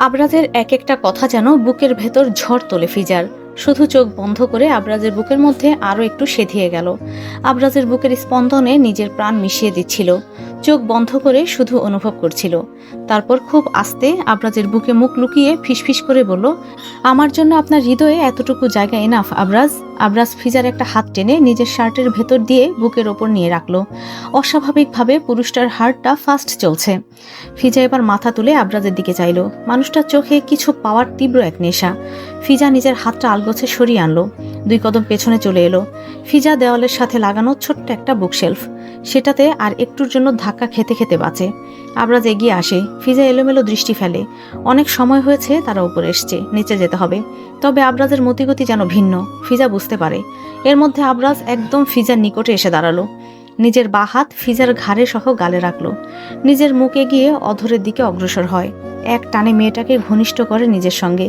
আবরাজের এক একটা কথা যেন বুকের ভেতর ঝড় তোলে ফিজার। শুধু চোখ বন্ধ করে আবরাজের বুকের মধ্যে আরও একটু সেধিয়ে গেল। আবরাজের বুকের স্পন্দনে নিজের প্রাণ মিশিয়ে দিচ্ছিল। চোখ বন্ধ করে শুধু অনুভব করছিল। তারপর খুব আস্তে আবরাজের বুকে মুখ লুকিয়ে ফিসফিস করে বলল, আমার জন্য আপনার হৃদয়ে এতটুকু জায়গা এনাফ আবরাজ। আবরাজ ফিজার একটা হাত টেনে নিজের শার্টের ভেতর দিয়ে বুকের ওপর নিয়ে রাখলো। অস্বাভাবিকভাবে পুরুষটার হার্টটা ফাস্ট চলছে। ফিজা এবার মাথা তুলে আবরাজের দিকে চাইল। মানুষটার চোখে কিছু পাওয়ার তীব্র এক নেশা। ফিজা নিজের হাতটা আলগোছে সরিয়ে আনলো। 2 কদম পেছনে চলে এলো। ফিজা দেওয়ালের সাথে লাগানো ছোট্ট একটা বুকশেলফ, সেটাতে আর একটুর জন্য ধাক্কা খেতে খেতে বাঁচে। আবরাজ এগিয়ে আসে। ফিজা এলোমেলো দৃষ্টি ফেলে। অনেক সময় হয়েছে তারা উপরে এসছে, নিচে যেতে হবে। তবে আবরাজের মতিগতি যেন ভিন্ন। ফিজা বুঝতে পারে। এর মধ্যে আবরাজ একদম ফিজার নিকটে এসে দাঁড়ালো। নিজের বাঁ হাত ফিজার ঘাড়ে সহ গালে রাখলো। নিজের মুখ এগিয়ে অধরের দিকে অগ্রসর হয়। এক টানে মেয়েটাকে ঘনিষ্ঠ করে নিজের সঙ্গে।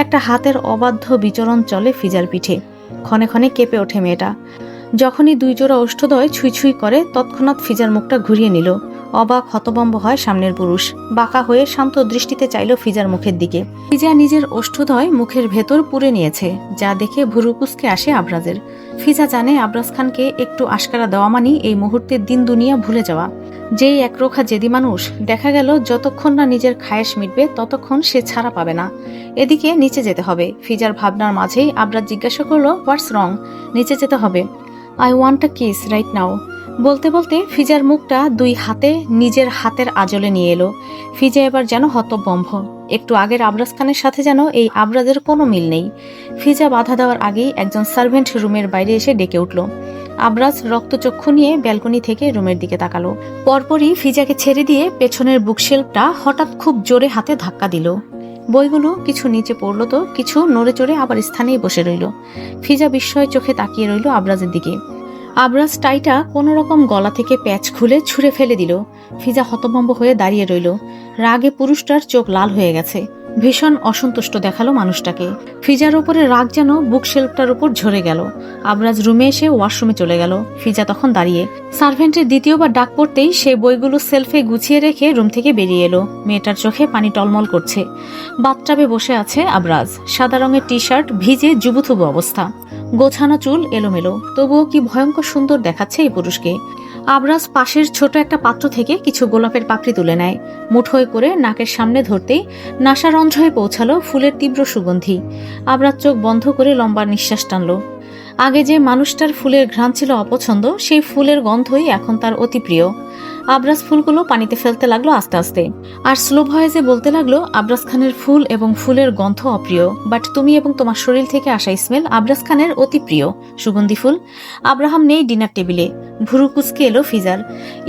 একটা হাতের অবাধ্য বিচরণ চলে ফিজার পিঠে। ক্ষণে ক্ষণে কেঁপে ওঠে মেয়েটা। যখনই 2 জোড়া ওষ্ঠদ্বয় ছুঁই ছুঁই করে তৎক্ষণাৎ ফিজার মুখটা ঘুরিয়ে নিল। অবাক হতভম্ব হয় সামনের পুরুষ। বাঁকা হয়ে শান্ত দৃষ্টিতে চাইল ফিজার মুখের দিকে। ফিজা নিজের ওষ্ঠদ্বয় মুখের ভেতর পুরে নিয়েছে, যা দেখে ভুরু কুঁচকে আসে আবরাজের। ফিজা জানে আবরাজ খানকে একটু আশকারা দেওয়া মানি এই মুহূর্তের দিন দুনিয়া ভুলে যাওয়া। যেই একরোখা জেদি মানুষ, দেখা গেল যতক্ষণ না নিজের খায়েশ মিটবে ততক্ষণ সে ছাড়া পাবে না। এদিকে নিচে যেতে হবে। ফিজার ভাবনার মাঝেই আবরাজ জিজ্ঞাসা করলো, হোয়াটস রং? নিচে যেতে হবে। I want a kiss right now. বলতে বলতে ফিজার মুখটা 2 হাতে নিজের হাতের আজলে নিয়ে এলো। ফিজা এবার যেন হতবম্ব। একটু আগের আবরাজ খানের সাথে যেন এই আবরাজের কোনো মিল নেই। ফিজা বাধা দেওয়ার আগেই একজন সার্ভেন্ট রুমের বাইরে এসে ডেকে উঠল। আবরাজ রক্তচক্ষু নিয়ে ব্যালকনি থেকে রুমের দিকে তাকালো। পরপরই ফিজাকে ছেড়ে দিয়ে পেছনের বুকশেলফটা হঠাৎ খুব জোরে হাতে ধাক্কা দিল। বইগুলো কিছু নিচে পড়লো তো কিছু নড়ে চড়ে আবার স্থানেই বসে রইল। ফিজা বিস্ময় চোখে তাকিয়ে রইল আবরাজের দিকে। আবরাজ টাইটা কোনো রকম গলা থেকে প্যাচ খুলে ছুঁড়ে ফেলে দিল। ফিজা হতভম্ব হয়ে দাঁড়িয়ে রইল। রাগে পুরুষটার চোখ লাল হয়ে গেছে। ভীষণ অসন্তুষ্ট দেখালো মানুষটাকে। ফিজার ওপরে রাগ যেন বুকশেলফটার উপর ঝরে গেল। আবরাজ রুমে এসে ওয়াশরুমে চলে গেল। ফিজা তখন দাঁড়িয়ে। সার্ভেন্টের দ্বিতীয়বার ডাক পড়তেই সে বইগুলো সেলফে গুছিয়ে রেখে রুম থেকে বেরিয়ে এলো। মেয়েটার চোখে পানি টলমল করছে। বাথটাবে বসে আছে আবরাজ। সাদা রঙের টি শার্ট, ভিজে জুবুথুবু অবস্থা। গোছানো চুল এলোমেলো, তবুও কি ভয়ঙ্কর সুন্দর দেখাচ্ছে এই পুরুষকে। আবরাজ পাশের ছোট একটা পাত্র থেকে কিছু গোলাপের পাপড়ি তুলে নেয়। মুঠোয় করে নাকের সামনে ধরতেই নাসারঞ্জয়ে পৌঁছালো ফুলের তীব্র সুগন্ধি। আবরাজ চোখ বন্ধ করে লম্বা নিঃশ্বাস টানল। আগে যে মানুষটার ফুলের ঘ্রাণ ছিল অপছন্দ, সেই ফুলের গন্ধই এখন তার অতি প্রিয়। আবরাজ ফুলগুলো পানিতে ফেলতে লাগলো আস্তে আস্তে। আর স্লো ভয়েসে বলতে লাগলো, আবরাজ খানের ফুল এবং ফুলের গন্ধ অপ্রিয়, বাট তুমি এবং তোমার শরীর থেকে আসা স্মেল আবরাজ খানের অতি প্রিয় সুগন্ধি ফুল। আব্রাহাম নেই ডিনার টেবিলে। ভুরু কুচকে এলো ফিজার।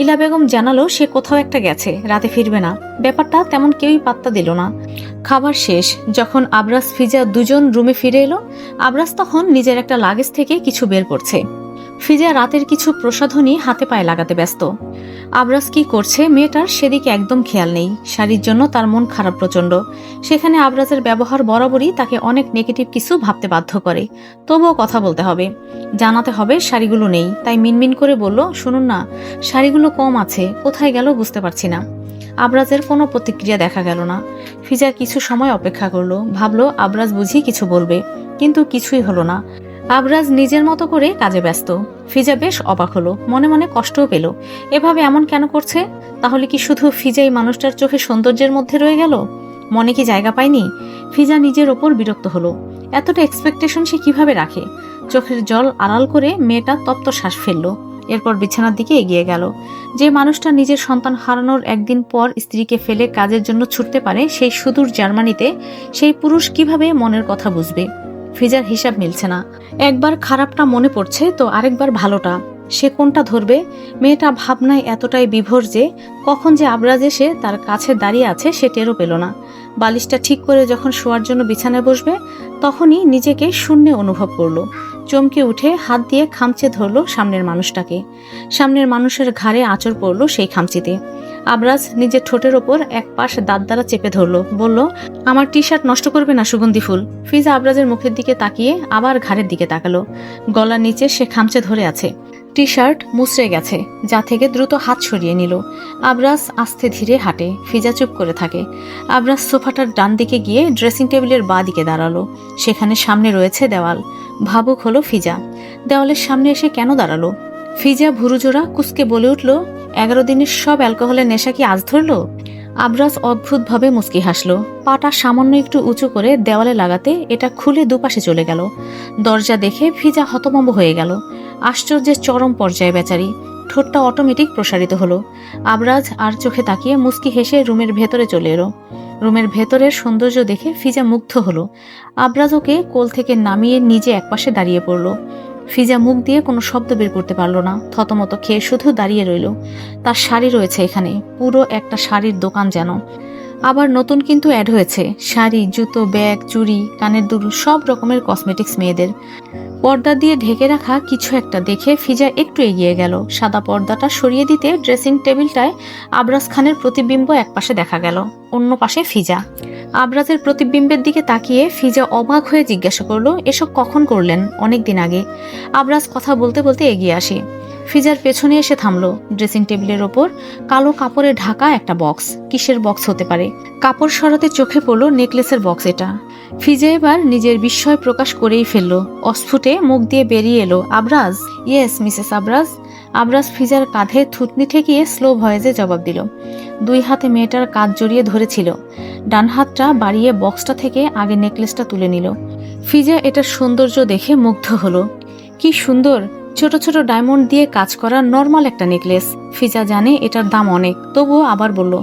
ইলা বেগম জানালো সে কোথাও একটা গেছে, রাতে ফিরবে না। ব্যাপারটা তেমন কেউই পাত্তা দিল না। খাবার শেষ। যখন আবরাজ ফিজা দুজন রুমে ফিরে এলো, আবরাজ তখন নিজের একটা লাগেজ থেকে কিছু বের করছে। ফিজা রাতের কিছু প্রসাধনী হাতে পায়ে লাগাতে ব্যস্ত। আবরাজ কি করছে মেয়েটার সেদিকে একদম খেয়াল নেই। শাড়ির জন্য তার মন খারাপ প্রচন্ড। সেখানে আবরাজের ব্যবহার বরাবরই তাকে অনেক নেগেটিভ কিছু ভাবতে বাধ্য করে। তবুও কথা বলতে হবে, জানাতে হবে শাড়িগুলো নেই। তাই মিনমিন করে বলল, শুনুন না, শাড়িগুলো কম আছে, কোথায় গেল বুঝতে পারছি না। আবরাজের কোনো প্রতিক্রিয়া দেখা গেল না। ফিজা কিছু সময় অপেক্ষা করলো। ভাবলো আবরাজ বুঝি কিছু বলবে, কিন্তু কিছুই হলো না। আবরাজ নিজের মতো করে কাজে ব্যস্ত। ফিজা বেশ অবাক হলো, মনে মনে কষ্টও পেল। এভাবে এমন কেন করছে? তাহলে কি শুধু ফিজাই মানুষটার চোখে সৌন্দর্যের মধ্যে রয়ে গেল? মনে কি জায়গা পায়নি? ফিজা নিজের ওপর বিরক্ত হলো। এতটা এক্সপেকটেশন সে কিভাবে রাখে? চোখের জল আড়াল করে মেয়েটা তপ্ত শ্বাস ফেলল। এরপর বিছানার দিকে এগিয়ে গেল। যে মানুষটা নিজের সন্তান হারানোর একদিন পর স্ত্রীকে ফেলে কাজের জন্য ছুটতে পারে সেই সুদূর জার্মানিতে, সেই পুরুষ কিভাবে মনের কথা বুঝবে? ফিজার হিসাব মিলছে না। একবার খারাপটা মনে পড়ছে তো আরেকবার ভালোটা। সে কোনটা ধরবে? মেয়েটা ভাবনায় এতটাই বিভোর যে কখন যে আবরাজ এসে তার কাছে দাঁড়িয়ে আছে সে টেরও পেল না। বালিশটা ঠিক করে যখন শোয়ার জন্য বিছানায় বসবে, তখনই নিজেকে শূন্যে অনুভব করলো। চমকে উঠে হাত দিয়ে খামচে ধরলো সামনের মানুষটাকে। সামনের মানুষের ঘাড়ে আঁচড় পড়লো সেই খামচিতে। আবরাজ নিজের ঠোঁটের ওপর এক পাশ দাঁত দ্বারা চেপে ধরলো। বলল, আমার টি শার্ট নষ্ট করবে না সুগন্ধি ফুল। ফিজা আবরাজের মুখের দিকে তাকিয়ে আবার ঘাড়ের দিকে তাকালো। গলার নিচে সে খামচে ধরে আছে। টি শার্ট মুচড়ে গেছে, যা থেকে দ্রুত হাত সরিয়ে নিল। আবরাজ আস্তে ধীরে হাঁটে, ফিজা চুপ করে থাকে। আবরাজ সোফাটার ডান দিকে গিয়ে ড্রেসিং টেবিলের বাঁ দিকে দাঁড়ালো। সেখানে সামনে রয়েছে দেওয়াল। ভাবুক হলো ফিজা, দেওয়ালের সামনে এসে কেন দাঁড়ালো? ফিজা ভুরুজোড়া কুঁচকে বলে উঠল, 11 দিনের সব অ্যালকোহলের নেশা কি আজ ধরল? আবরাজ অদ্ভুতভাবে মুচকি হাসল। পাটা সামান্য একটু উঁচু করে দেওয়ালে লাগাতে এটা খুলে দুপাশে চলে গেল। দরজা দেখে ফিজা হতভম্ব হয়ে গেল। আশ্চর্যের চরম পর্যায়ে বেচারি। ঠোঁটটা অটোমেটিক প্রসারিত হলো। আবরাজ আর চোখে তাকিয়ে মুচকি হেসে রুমের ভেতরে চলে এলো। রুমের ভেতরের সৌন্দর্য দেখে ফিজা মুগ্ধ হলো। আবরাজ ওকে কোল থেকে নামিয়ে নিজে একপাশে দাঁড়িয়ে পড়ল। ফিজা মুখ দিয়ে কোনো শব্দ বের করতে পারল না, থতমত খেয়ে শুধু দাঁড়িয়ে রইল। তার শাড়ি রয়েছে এখানে, পুরো একটা শাড়ির দোকান যেন। আবার নতুন কিন্তু অ্যাড হয়েছে, শাড়ি, জুতো, ব্যাগ, চুড়ি, কানের দুল, সব রকমের কসমেটিক্স মেয়েদের। পর্দা দিয়ে ঢেকে রাখা কিছু একটা দেখে ফিজা একটু এগিয়ে গেল। সাদা পর্দাটা সরিয়ে দিতে ড্রেসিং টেবিলটায় আবরাজ খানের প্রতিবিম্ব একপাশে দেখা গেল, অন্য পাশে ফিজা। আবরাজের প্রতিবিম্বের দিকে তাকিয়ে ফিজা অবাক হয়ে জিজ্ঞাসা করলো, এসব কখন করলেন? অনেক দিন আগে। আবরাজ কথা বলতে বলতে এগিয়ে আসে। ফিজার পেছনে এসে থামলো। ড্রেসিং টেবিলের ওপর কালো কাপড়ে ঢাকা একটা বক্স। কিসের বক্স হতে পারে? কাপড় সরাতে চোখে পড়লো নেকলেসের বক্স এটা। ফিজা এবার নিজের বিস্ময় প্রকাশ করেই ফেললো। অস্ফুটে মুখ দিয়ে বেরিয়ে এলো, আবরাজ। Yes Mrs আবরাজ। আবরাজ ফিজার কাঁধে থুতনি ঠেকিয়ে স্লো ভয়েসে জবাব দিল। দুই হাতে মেয়েটার কাঁধ জড়িয়ে ধরেছিল। ডান হাতটা বাড়িয়ে বক্সটা থেকে আগে নেকলেসটা তুলে নিল। ফিজা এটার সৌন্দর্য দেখে মুগ্ধ হলো। কি সুন্দর, ছোট ছোট ডায়মন্ড দিয়ে কাজ করা নর্মাল একটা নেকলেস। ফিজা জানে এটার দাম অনেক, তবুও আবার বলল,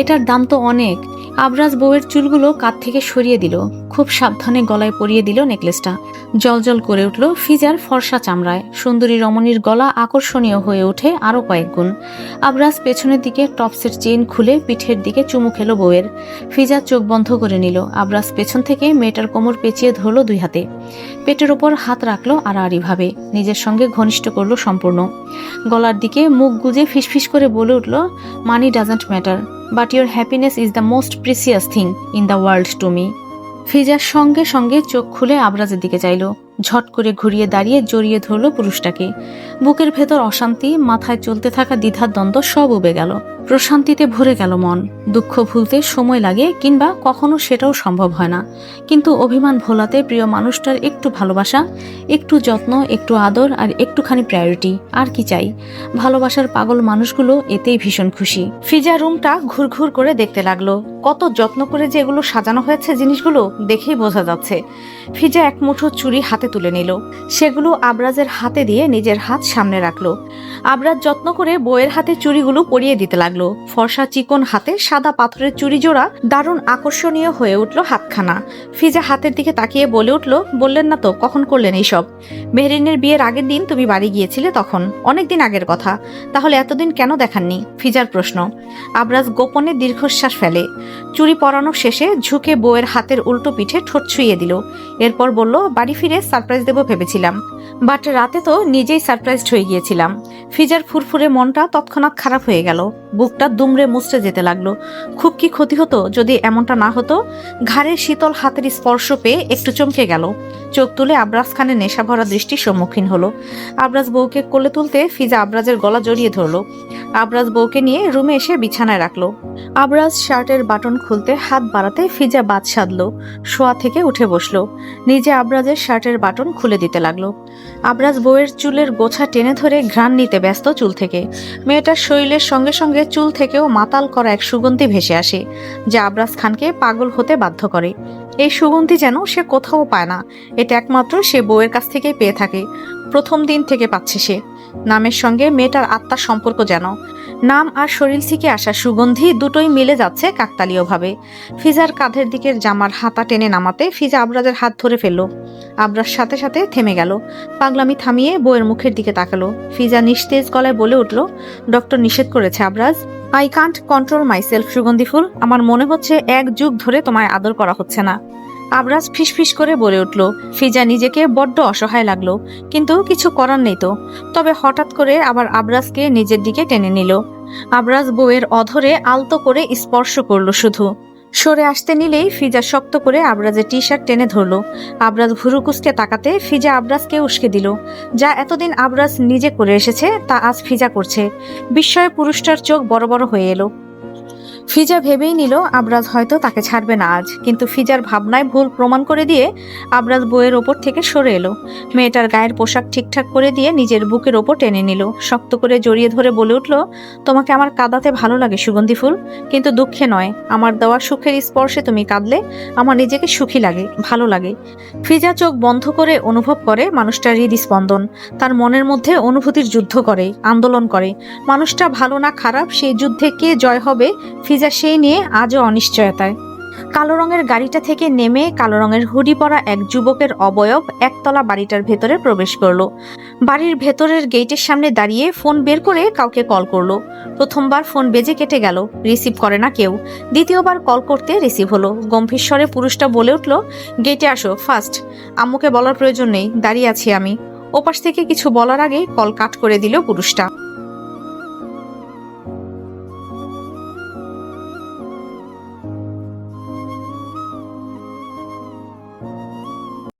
এটার দাম তো অনেক। আবরাজ বউয়ের চুলগুলো কাঁধ থেকে সরিয়ে দিল, খুব সাবধানে গলায় পরিয়ে দিল নেকলেসটা। জলজল করে উঠল ফিজার ফর্সা চামড়ায়। সুন্দরী রমণীর গলা আকর্ষণীয় হয়ে ওঠে আরো কয়েক গুণ। আবরাজ পেছনের দিকে টপসের চেইন খুলে পিঠের দিকে চুমু খেলো বউয়ের। ফিজা চোখ বন্ধ করে নিল। আবরাজ পেছন থেকে মেয়েটার কোমর পেঁচিয়ে ধরলো দুই হাতে। পেটের ওপর হাত রাখলো আড়াআড়িভাবে, নিজের সঙ্গে ঘনিষ্ঠ করলো সম্পূর্ণ। গলার দিকে মুখ গুজে ফিসফিস করে বলে উঠল, money doesn't matter, but your happiness is the most precious thing in the world to me. ফিজার সঙ্গে সঙ্গে চোখ খুলে আবরাজের দিকে চাইল। ঝট করে ঘুরিয়ে দাঁড়িয়ে জড়িয়ে ধরল পুরুষটাকে। বুকের ভেতর অশান্তি, মাথায় চলতে থাকা দ্বিধার দ্বন্দ্ব সব উবে গেল। প্রশান্তিতে ভরে গেল মন। দুঃখ ভুলতে সময় লাগে, কিংবা কখনো সেটাও সম্ভব হয় না। কিন্তু অভিমান ভোলাতে প্রিয় মানুষটার একটু ভালোবাসা, একটু যত্ন, একটু আদর আর একটুখানি প্রায়োরিটি, আর কি চাই? ভালোবাসার পাগল মানুষগুলো এতেই ভীষণ খুশি। ফিজা রুমটা ঘুরঘুর করে দেখতে লাগলো। কত যত্ন করে যে এগুলো সাজানো হয়েছে, জিনিসগুলো দেখেই বোঝা যাচ্ছে। ফিজা এক মুঠো চুড়ি হাতে তুলে নিল। সেগুলো আবরাজের হাতে দিয়ে নিজের হাত সামনে রাখলো। আবরাজ যত্ন করে বউয়ের হাতে চুড়িগুলো পরিয়ে দিতে লাগলো। ফর্সা চিকন হাতে সাদা পাথরের চুড়ি জোড়া দারুণ আকর্ষণীয় হয়ে উঠল হাতখানা। ফিজা হাতের দিকে তাকিয়ে বলে উঠল, বললেন না তো কখন করলেন এইসব? মেহরিনের বিয়ের আগের দিন তুমি বাড়ি গিয়েছিলে, তখন। অনেক দিন আগের কথা। তাহলে এতদিন কেন দেখাননি? ফিজার প্রশ্ন। আবরাজ গোপনে দীর্ঘশ্বাস ফেলে। চুড়ি পরানো শেষে ঝুঁকে বউয়ের হাতের উল্টো পিঠে ঠোঁট ছুঁয়ে দিল। এরপর বলল, বাড়ি ফিরে সারপ্রাইজ দেবো ভেবেছিলাম, বাট রাতে তো নিজেই সারপ্রাইজড হয়ে গিয়েছিলাম। ফিজার ফুরফুরে মনটা তৎক্ষণাৎ খারাপ হয়ে গেল। বুকটা দুমড়ে মুচড়ে যেতে লাগলো। খুব কি ক্ষতি হতো যদি এমনটা না হতো? ঘাড়ের শীতল হাতের স্পর্শ পেয়ে একটু চমকে গেল। চোখ তুলে আবরাজ খানের নেশা ভরা দৃষ্টির সম্মুখীন হলো। আবরাজ বউকে কোলে তুলতে ফিজা আবরাজের গলা জড়িয়ে ধরলো। আবরাজ বউকে নিয়ে রুমে এসে বিছানায় রাখলো। আবরাজ শার্টের বাটন খুলতে হাত বাড়াতে ফিজা বাদ সাধলো। শোয়া থেকে উঠে বসলো। নিজে আবরাজের শার্টের বাটন খুলে দিতে লাগলো। আবরাজ বউয়ের চুলের গোছা টেনে ধরে ঘ্রাণ নিতে ব্যস্ত চুল থেকে। মেয়েটার শরীরের সঙ্গে সঙ্গে চুল থেকেও মাতাল করা এক সুগন্ধি ভেসে আসে, যা আবরাজ খানকে পাগল হতে বাধ্য করে। এই সুগন্ধি যেন সে কোথাও পায় না, এটা একমাত্র সে বউয়ের কাছ থেকেই পেয়ে থাকে। প্রথম দিন থেকে পাচ্ছে সে। নামের সঙ্গে মেয়েটার আত্মার সম্পর্ক যেন। নাম আর শরীর থেকে আসা সুগন্ধি দুটোই মিলে যাচ্ছে কাকতালীয়ভাবে। ফিজার কাঁধের দিকের জামার হাতা টেনে নামাতে ফিজা আবরাজের হাত ধরে ফেলল। আবরাজ সাথে সাথে থেমে গেল। পাগলামি থামিয়ে বউয়ের মুখের দিকে তাকালো। ফিজা নিস্তেজ গলায় বলে উঠল, ডক্টর নিষেধ করেছে আবরাজ। আই কান্ট কন্ট্রোল মাইসেলফ সুগন্ধি ফুল। আমার মনে হচ্ছে 1 যুগ ধরে তোমায় আদর করা হচ্ছে না। আবরাজ ফিসফিস করে বলে উঠল। ফিজা নিজেকে বড্ড অসহায় লাগলো, কিন্তু কিছু করার নেই তো। তবে হঠাৎ করে আবার আবরাজকে নিজের দিকে টেনে নিল। আবরাজ বউয়ের অধরে আলতো করে স্পর্শ করলো শুধু। সরে আসতে নিলেই ফিজা শক্ত করে আবরাজের টি শার্ট টেনে ধরল। আবরাজ ভুরু কুঁচকে তাকাতে ফিজা আবরাজকে উস্কে দিল। যা এতদিন আবরাজ নিজে করে এসেছে তা আজ ফিজা করছে। বিস্ময়ে পুরুষটার চোখ বড় বড় হয়ে এলো। ফিজা ভেবেই নিল আবরাজ হয়তো তাকে ছাড়বে না আজ, কিন্তু ফিজার ভাবনায় ভুল প্রমাণ করে দিয়ে আবরাজ বইয়ের ওপর থেকে সরে এলো। মেয়েটার গায়ের পোশাক ঠিকঠাক করে দিয়ে নিজের বুকের ওপর টেনে নিল। শক্ত করে জড়িয়ে ধরে বলে উঠল, তোমাকে আমার কাঁদাতে ভালো লাগে সুগন্ধি ফুল, কিন্তু দুঃখে নয়। আমার দেওয়া সুখের স্পর্শে তুমি কাঁদলে আমার নিজেকে সুখী লাগে, ভালো লাগে। ফিজা চোখ বন্ধ করে অনুভব করে মানুষটার হৃদস্পন্দন। তার মনের মধ্যে অনুভূতির যুদ্ধ করে, আন্দোলন করে। মানুষটা ভালো না খারাপ, সেই যুদ্ধে কে জয় হবে ফিজা সেই নিয়ে আজও অনিশ্চয়তায়। কালো রঙের গাড়িটা থেকে নেমে কালো রঙের হুডি পরা এক যুবকের অবয়ব একতলা বাড়িটার ভেতরে প্রবেশ করলো। বাড়ির ভেতরের গেটের সামনে দাঁড়িয়ে ফোন বের করে কাউকে কল করলো। প্রথমবার ফোন বেজে কেটে গেল, রিসিভ করে না কেউ। দ্বিতীয়বার কল করতে রিসিভ হলো। গম্ভীর স্বরে পুরুষটা বলে উঠল, গেটে আসো ফাস্ট। আম্মুকে বলার প্রয়োজন নেই, দাঁড়িয়ে আছি আমি। ওপাশ থেকে কিছু বলার আগে কল কাট করে দিল পুরুষটা।